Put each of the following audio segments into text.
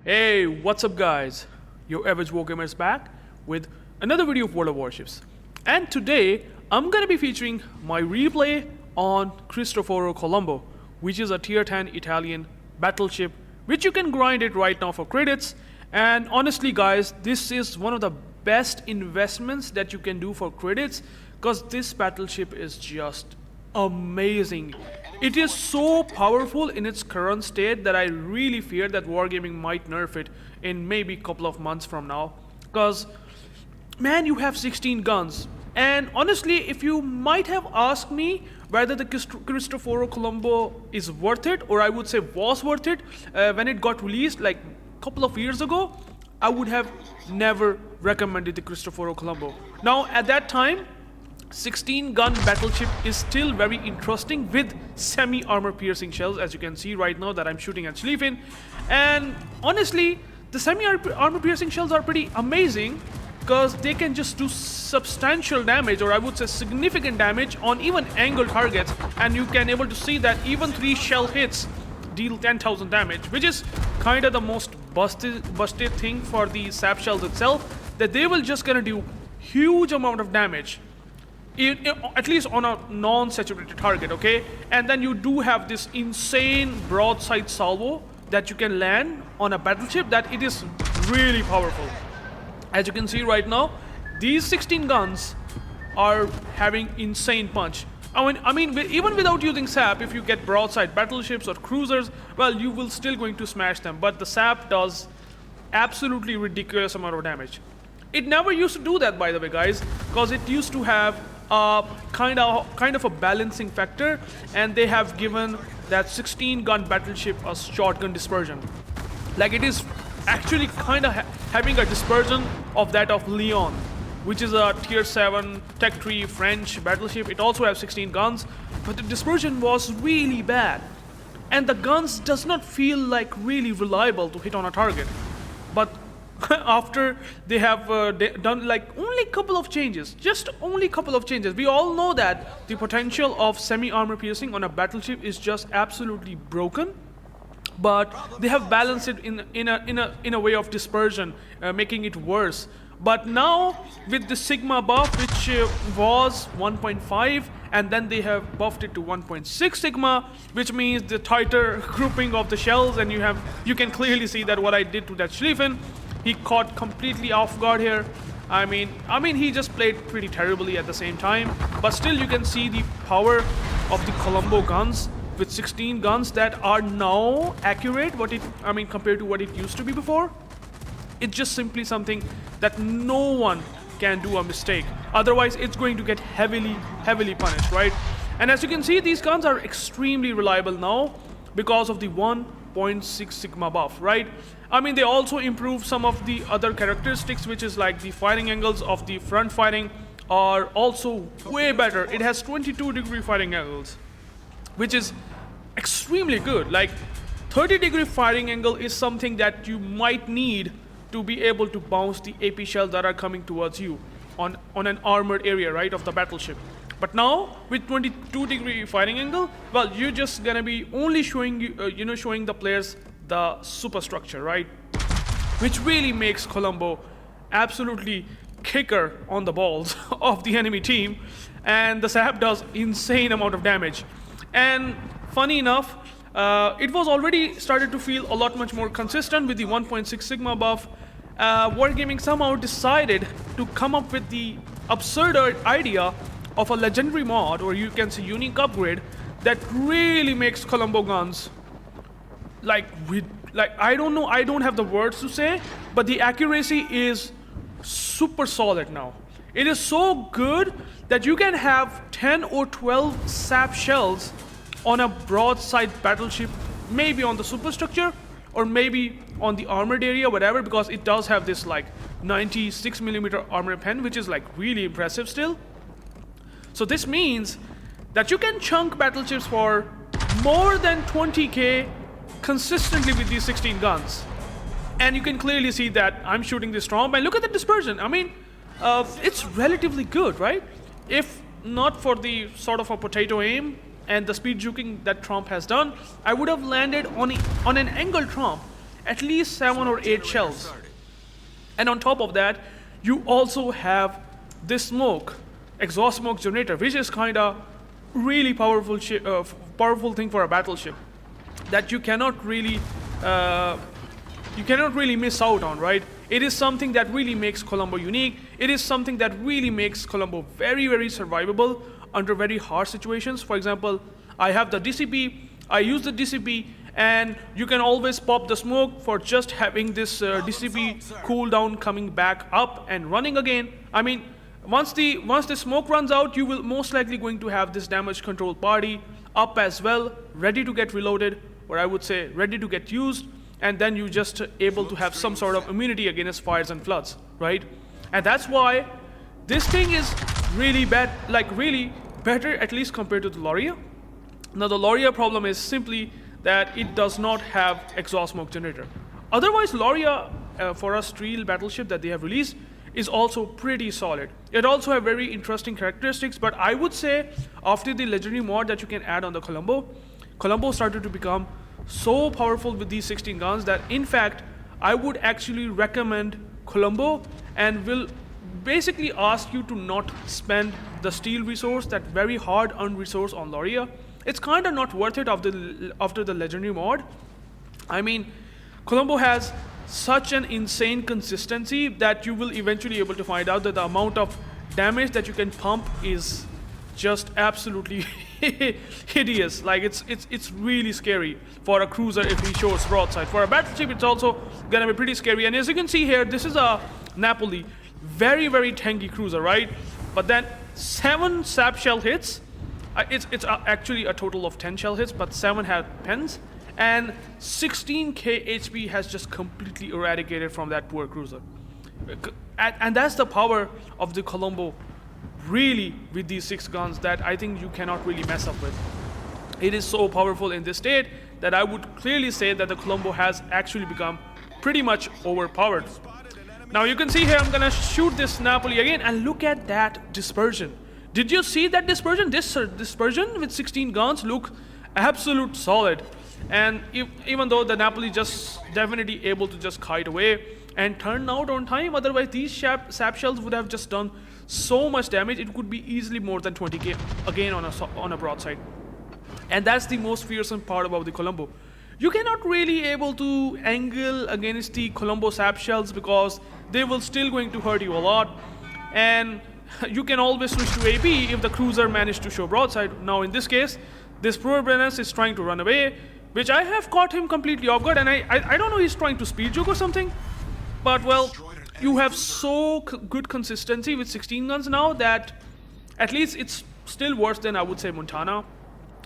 Hey, what's up guys? UrAvgWarGamer is back with another video of World of Warships. And today, I'm gonna be featuring my replay on Cristoforo Colombo, which is a tier 10 Italian battleship, which you can grind it right now for credits. And honestly guys, this is one of the best investments that you can do for credits, because this battleship is just amazing. It is so powerful in its current state that I really fear that Wargaming might nerf it in maybe a couple of months from now. Because, man, you have 16 guns. And honestly, if you might have asked me whether the Cristoforo Colombo is worth it, or I would say was worth it, when it got released like a couple of years ago, I would have never recommended the Cristoforo Colombo. Now, at that time, 16 gun battleship is still very interesting with semi armor piercing shells, as you can see right now that I'm shooting at Schlieffen. And honestly, the semi armor piercing shells are pretty amazing because they can just do substantial damage, or I would say significant damage on even angled targets, and you can able to see that even 3 shell hits deal 10,000 damage, which is kind of the most busted thing for the sap shells itself, that they will just gonna do huge amount of damage, at least on a non-saturated target, okay? And then you do have this insane broadside salvo that you can land on a battleship that it is really powerful. As you can see right now, these 16 guns are having insane punch. I mean, even without using SAP, if you get broadside battleships or cruisers, well, you will still going to smash them. But the SAP does absolutely ridiculous amount of damage. It never used to do that, by the way, guys, because it used to have kind of a balancing factor, and they have given that 16 gun battleship a shotgun dispersion. Like, it is actually kind of having a dispersion of that of Lyon, which is a tier 7 tech 3 French battleship. It also has 16 guns, but the dispersion was really bad, and the guns does not feel like really reliable to hit on a target. But after they have done like only a couple of changes, just only a couple of changes. We all know that the potential of semi-armor piercing on a battleship is just absolutely broken, but they have balanced it in a way of dispersion, making it worse. But now with the Sigma buff, which was 1.5, and then they have buffed it to 1.6 Sigma, which means the tighter grouping of the shells, and you can clearly see that what I did to that Schlieffen. He caught completely off guard here. I mean, he just played pretty terribly at the same time. But still, you can see the power of the Colombo guns with 16 guns that are now accurate. Compared to what it used to be before, it's just simply something that no one can do a mistake. Otherwise, it's going to get heavily punished, right? And as you can see, these guns are extremely reliable now because of the 1.6 Sigma buff, right? I mean, they also improve some of the other characteristics, which is like the firing angles of the front firing are also way better. It has 22-degree firing angles, which is extremely good. Like, 30-degree firing angle is something that you might need to be able to bounce the AP shells that are coming towards you on an armored area, right, of the battleship. But now with 22-degree firing angle, well, you're just gonna be only showing showing the players the superstructure, right? Which really makes Colombo absolutely kicker on the balls of the enemy team, and the SAP does insane amount of damage. And funny enough, it was already started to feel a lot much more consistent with the 1.6 Sigma buff. Wargaming somehow decided to come up with the absurd idea of a legendary mod, or you can say unique upgrade, that really makes Colombo guns like I don't know, I don't have the words to say, but the accuracy is super solid now. It is so good that you can have 10 or 12 sap shells on a broadside battleship, maybe on the superstructure or maybe on the armored area, whatever, because it does have this like 96mm armor pen, which is like really impressive still. So this means that you can chunk battleships for more than 20k consistently with these 16 guns. And you can clearly see that I'm shooting this Tromp, and look at the dispersion. I mean, it's relatively good, right? If not for the sort of a potato aim and the speed juking that Tromp has done, I would have landed on an angled Tromp, at least 7 or 8 shells. And on top of that, you also have this smoke, exhaust smoke generator, which is kind of really powerful thing for a battleship that you cannot really miss out on, right? It is something that really makes Colombo unique. It is something that really makes Colombo very, very survivable under very harsh situations. For example, I have the DCP, I use the DCP, and you can always pop the smoke for just having this DCP cooldown coming back up and running again. I mean, once the smoke runs out, you will most likely going to have this damage control party up as well, ready to get reloaded, or I would say ready to get used, and then you just able to have some sort of immunity against fires and floods, right? And that's why this thing is really bad, like really better, at least compared to the Loria. Now the Loria problem is simply that it does not have exhaust smoke generator. Otherwise, Loria, for a steel battleship that they have released, is also pretty solid. It also have very interesting characteristics, but I would say after the legendary mod that you can add on the Colombo started to become so powerful with these 16 guns that in fact I would actually recommend Colombo, and will basically ask you to not spend the steel resource, that very hard earned resource, on Loria. It's kind of not worth it after the legendary mod. I mean, Colombo has such an insane consistency that you will eventually able to find out that the amount of damage that you can pump is just absolutely hideous. Like it's really scary for a cruiser if he shows broadside. For a battleship, it's also gonna be pretty scary. And as you can see here, this is a Napoli, very, very tanky cruiser, right? But then 7 sap shell hits. It's actually a total of 10 shell hits, but 7 had pens, and 16k HP has just completely eradicated from that poor cruiser. And that's the power of the Colombo, really, with these 6 guns that I think you cannot really mess up with. It is so powerful in this state that I would clearly say that the Colombo has actually become pretty much overpowered. Now you can see here, I'm gonna shoot this Napoli again, and look at that dispersion. Did you see that dispersion? This dispersion with 16 guns look absolute solid. And even though the Napoli just definitely able to just kite away and turn out on time, otherwise these sap shells would have just done so much damage. It could be easily more than 20k again on a broadside. And that's the most fearsome part about the Colombo. You cannot really able to angle against the Colombo sap shells because they will still going to hurt you a lot. And you can always switch to AP if the cruiser managed to show broadside. Now in this case, this poor Brennan is trying to run away, which I have caught him completely off guard, and I don't know, he's trying to speed juke or something. But well, you have so good consistency with 16 guns now that at least it's still worse than, I would say, Montana,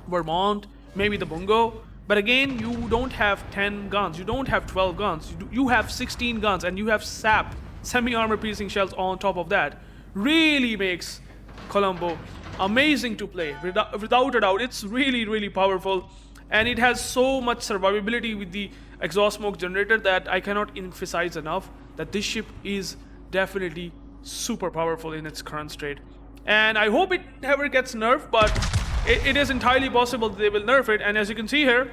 Vermont, maybe the Bungo. But again, you don't have 10 guns, you don't have 12 guns, you have 16 guns, and you have sap, semi-armor piercing shells on top of that. Really makes Colombo amazing to play, without a doubt. It's really, really powerful, and it has so much survivability with the exhaust smoke generator that I cannot emphasize enough that this ship is definitely super powerful in its current state. And I hope it never gets nerfed, but it is entirely possible that they will nerf it. And as you can see here,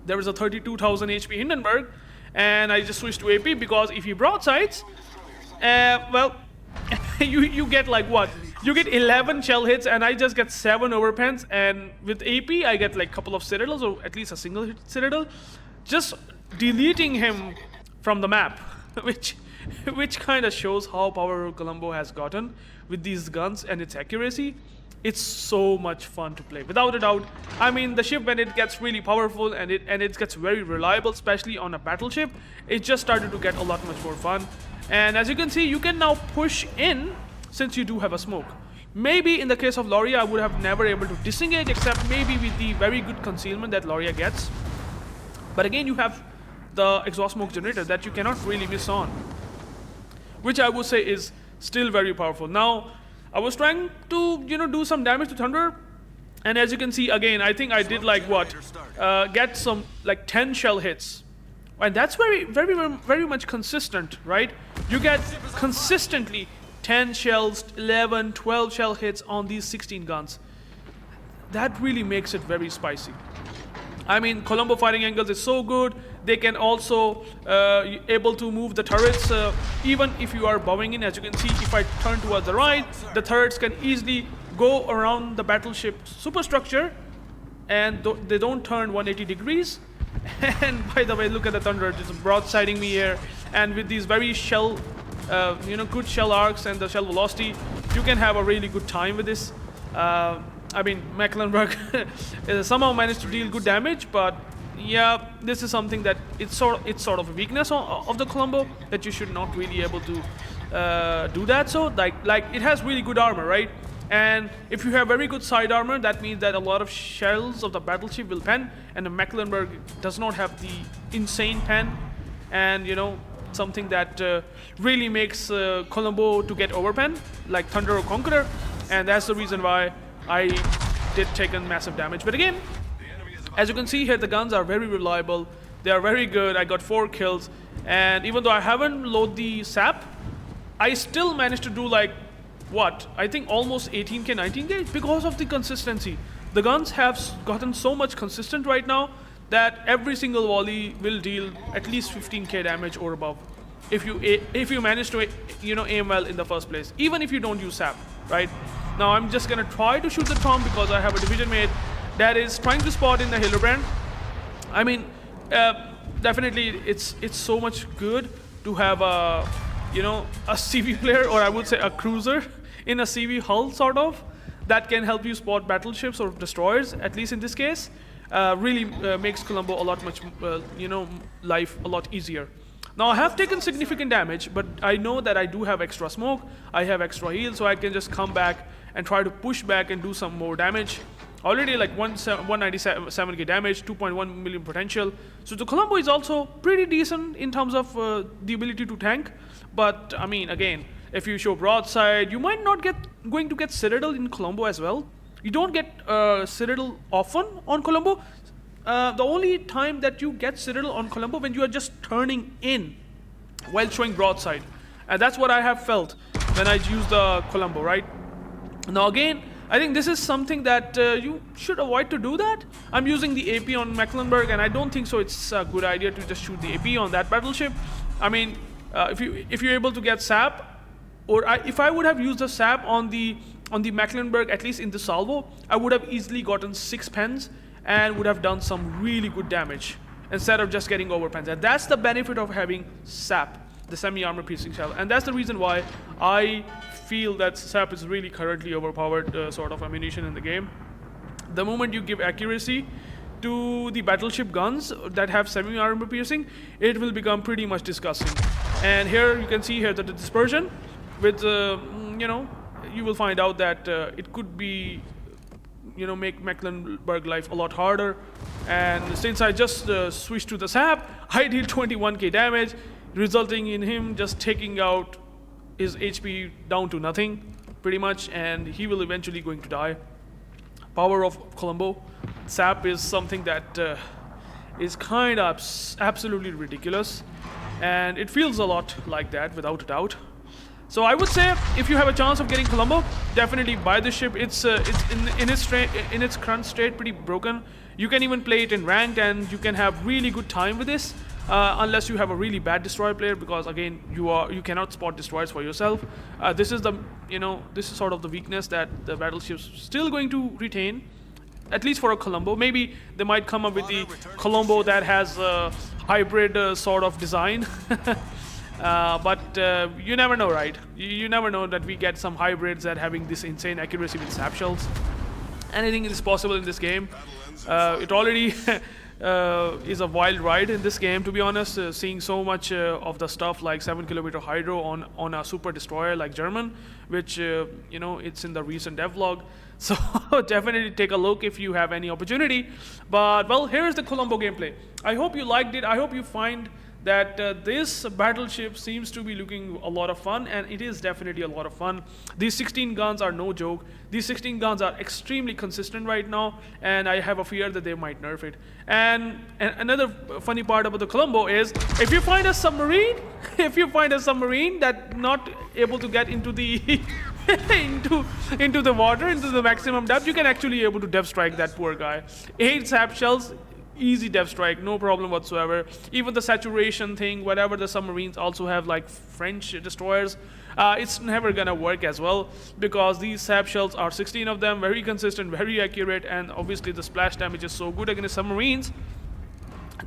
there is a 32,000 HP Hindenburg, and I just switched to AP because if he broadsides, well, you get like what? You get 11 shell hits, and I just get 7 overpens, and with AP I get like a couple of citadels, or at least a single hit citadel, just deleting him from the map, which kind of shows how powerful Colombo has gotten with these guns and its accuracy. It's so much fun to play, without a doubt. I mean, the ship, when it gets really powerful and it gets very reliable, especially on a battleship, it just started to get a lot much more fun. And as you can see, you can now push in since you do have a smoke. Maybe in the case of Loria, I would have never able to disengage, except maybe with the very good concealment that Loria gets. But again, you have the exhaust smoke generator that you cannot really miss on, which I would say is still very powerful. Now, I was trying to, do some damage to Thunder, and as you can see, again, I think I did like what? Get some like 10 shell hits. And that's very, very, very much consistent, right? You get consistently 10 shells, 11, 12 shell hits on these 16 guns. That really makes it very spicy. I mean, Colombo firing angles is so good They can also able to move the turrets even if you are bowing in. As you can see, if I turn towards the right, the turrets can easily go around the battleship superstructure, and they don't turn 180 degrees. And by the way, look at the thunder just broadsiding me here, and with these very shell good shell arcs and the shell velocity, you can have a really good time with this. I mean, Mecklenburg somehow managed to deal good damage, but yeah, this is something that it's sort of a weakness of the Colombo, that you should not really able to do that. So like it has really good armor, right? And if you have very good side armor, that means that a lot of shells of the battleship will pen, and the Mecklenburg does not have the insane pen, and something that really makes Colombo to get overpen like Thunder or Conqueror, and that's the reason why I did take a massive damage. But again, as you can see here, the guns are very reliable. They are very good. I got 4 kills, and even though I haven't loaded the sap, I still managed to do like what? I think almost 18k, 19k because of the consistency. The guns have gotten so much consistent right now that every single volley will deal at least 15k damage or above if you manage to aim well in the first place, even if you don't use sap. Right now, I'm just gonna try to shoot the Tom because I have a division mate that is trying to spot in the Hildebrand. I mean, definitely it's so much good to have a CV player, or I would say a cruiser in a CV hull sort of, that can help you spot battleships or destroyers. At least in this case, really makes Colombo a lot much life a lot easier. Now I have taken significant damage, but I know that I do have extra smoke, I have extra heal, so I can just come back and try to push back and do some more damage. Already like 197k damage, 2.1 million potential. So the Colombo is also pretty decent in terms of the ability to tank. But I mean, again, if you show broadside, you might not going to get Citadel in Colombo as well. You don't get Citadel often on Colombo. The only time that you get Citadel on Colombo when you are just turning in while showing broadside, and that's what I have felt when I use the Colombo. Right now, again, I think this is something that you should avoid to do that. I'm using the AP on Mecklenburg, and I don't think so it's a good idea to just shoot the AP on that battleship. I mean, if you're able to get sap, or if I would have used the sap on the Mecklenburg, at least in the salvo, I would have easily gotten 6 pens and would have done some really good damage instead of just getting overpens. And that's the benefit of having sap, the semi-armor piercing shell, and that's the reason why I feel that sap is really currently overpowered sort of ammunition in the game. The moment you give accuracy to the battleship guns that have semi-armor piercing, it will become pretty much disgusting. And here you can see here that the dispersion with you will find out that it could be make Mecklenburg life a lot harder. And since I just switched to the sap, I did 21k damage, resulting in him just taking out his HP down to nothing pretty much, and he will eventually going to die. Power of Colombo. Sap is something that is kind of absolutely ridiculous, and it feels a lot like that without a doubt. So I would say if you have a chance of getting Colombo, definitely buy the ship. It's in its current state pretty broken. You can even play it in ranked, and you can have really good time with this, unless you have a really bad destroyer player, because again you cannot spot destroyers for yourself. This is sort of the weakness that the battleship's still going to retain, at least for a Colombo. Maybe they might come up with the Colombo that has a hybrid sort of design. But you never know, right? You never know that we get some hybrids that having this insane accuracy with sap shells. Anything is possible in this game. It already is a wild ride in this game, to be honest. Seeing so much of the stuff like 7km hydro on a super destroyer like German, which it's in the recent devlog. So definitely take a look if you have any opportunity. But well, here's the Colombo gameplay. I hope you liked it. I hope you find that this battleship seems to be looking a lot of fun, and it is definitely a lot of fun. These 16 guns are no joke. These 16 guns are extremely consistent right now, and I have a fear that they might nerf it. And another funny part about the Colombo is, if you find a submarine, that not able to get into the into the water, into the maximum depth, you can actually able to depth strike that poor guy. 8 sap shells easy dev strike, no problem whatsoever. Even the saturation thing, whatever the submarines also have like French destroyers, it's never gonna work as well, because these sap shells are 16 of them, very consistent, very accurate, and obviously the splash damage is so good against submarines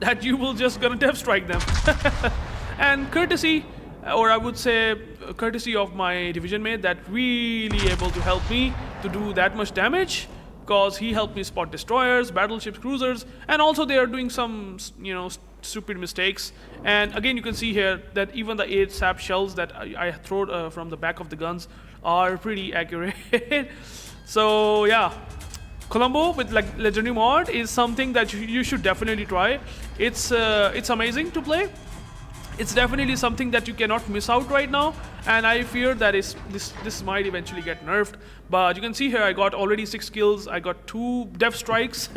that you will just gonna dev strike them. And courtesy, or I would say courtesy of my division mate, that really able to help me to do that much damage, because he helped me spot destroyers, battleships, cruisers, and also they are doing some, stupid mistakes. And again, you can see here that even the 8 sap shells that I throw from the back of the guns are pretty accurate. So yeah, Colombo with like legendary mod is something that you should definitely try. It's amazing to play. It's definitely something that you cannot miss out right now, and I fear that this might eventually get nerfed. But you can see here I got already 6 kills. I got 2 dev strikes,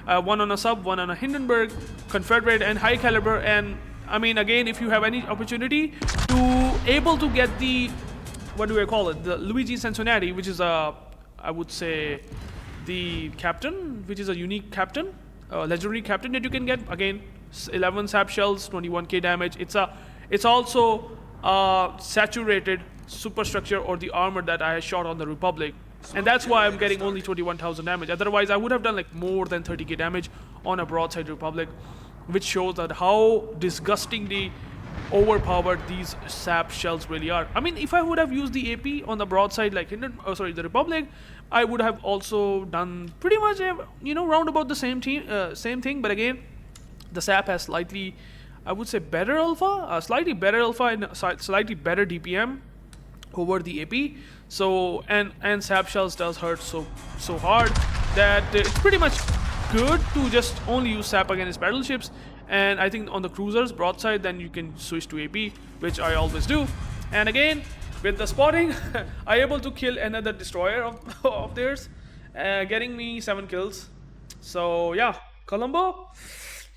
one on a sub, one on a Hindenburg, Confederate, and high caliber. And I mean, again, if you have any opportunity to able to get the, what do I call it, the Luigi Cincinnati, which is I would say the captain, which is a unique captain, legendary captain that you can get. Again, 11 sap shells, 21k damage. It's also saturated superstructure or the armor that I shot on the Republic, and that's why I'm getting only 21,000 damage. Otherwise, I would have done like more than 30k damage on a broadside Republic, which shows that how disgustingly overpowered these sap shells really are. I mean, if I would have used the AP on the broadside like the Republic, I would have also done pretty much round about the same thing. But again, the sap has slightly, I would say, better alpha, slightly better alpha and slightly better DPM over the AP. So and sap shells does hurt so hard that it's pretty much good to just only use sap against battleships. And I think on the cruisers broadside, then you can switch to AP, which I always do. And again, with the spotting, I able to kill another destroyer of theirs, getting me 7 kills. So yeah, Colombo.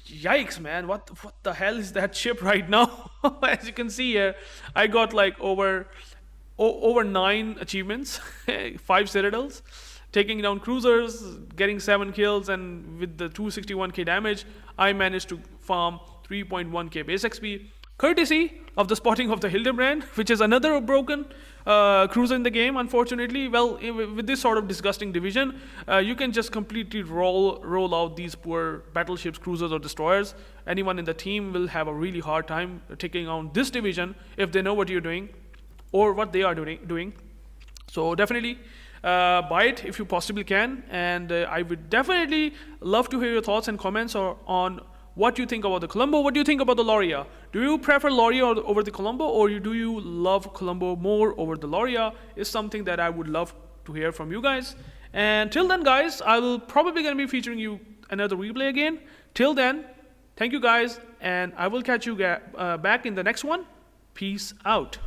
Yikes, man, what the hell is that ship right now? As you can see here, I got like over 9 achievements, 5 citadels, taking down cruisers, getting 7 kills, and with the 261k damage, I managed to farm 3.1k base XP, courtesy of the spotting of the Hildebrand, which is another broken cruiser in the game, unfortunately. Well, with this sort of disgusting division, you can just completely roll out these poor battleships, cruisers, or destroyers. Anyone in the team will have a really hard time taking on this division if they know what you're doing or what they are doing. So definitely buy it if you possibly can, and I would definitely love to hear your thoughts and comments on what you think about the Colombo. What do you think about the Loria? Do you prefer Loria over the Colombo, or do you love Colombo more over the Loria? Is something that I would love to hear from you guys. And till then, guys, I will probably going to be featuring you another replay again. Till then, thank you guys, and I will catch you back in the next one. Peace out.